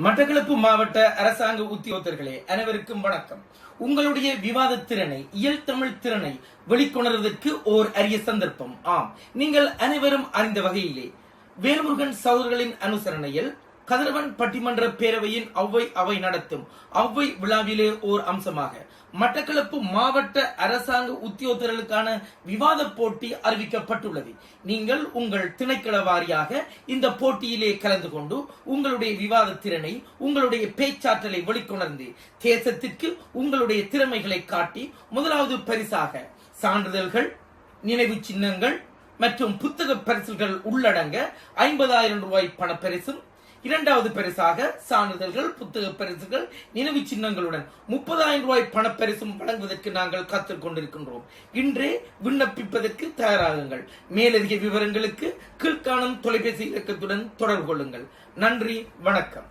மட்டக்களப்பு மாவட்ட அரசாங்க உத்தியோகத்தர்களே அனைவருக்கும் வணக்கம். உங்களுடைய விவாத திறனை, இயல் தமிழ் திறனை வெளிக்கொணர்வதற்கு ஓர் அரிய சந்தர்ப்பம். ஆம், நீங்கள் அனைவரும் அறிந்த வகையிலே வேல்முருகன் சகோதரர்களின் அனுசரணையில் கதிரவன் பட்டிமன்ற பேரவையின் அவை நடத்தும் அவ்வை விழாவிலே ஓர் அம்சமாக மட்டக்களப்பு மாவட்ட அரசாங்க உத்தியோகத்தர்களுக்கான விவாத போட்டி அறிவிக்கப்பட்டுள்ளது. நீங்கள் உங்கள் திணைக்கள வாரியாக இந்த போட்டியிலே கலந்து கொண்டு உங்களுடைய விவாத திறனை, உங்களுடைய பேச்சாற்றலை வெளிக்கொணர்ந்து தேசத்திற்கு உங்களுடைய திறமைகளை காட்டி முதலாவது பரிசாக சான்றிதழ்கள், நினைவு சின்னங்கள் மற்றும் புத்தக பரிசுகள் உள்ளடங்க 50,000 ரூபாய் பணப்பரிசும், இரண்டாவது பரிசாக சான்றிதழ்கள், புத்தக பரிசுகள், நினைவு சின்னங்களுடன் 30,000 ரூபாய் பணப்பரிசும் வழங்குவதற்கு நாங்கள் காத்துக் கொண்டிருக்கின்றோம். இன்றே விண்ணப்பிப்பதற்கு தயாராகுங்கள். மேலதிக விவரங்களுக்கு கீழ்காணும் தொலைபேசி இலக்கத்துடன் தொடர்பு கொள்ளுங்கள். நன்றி, வணக்கம்.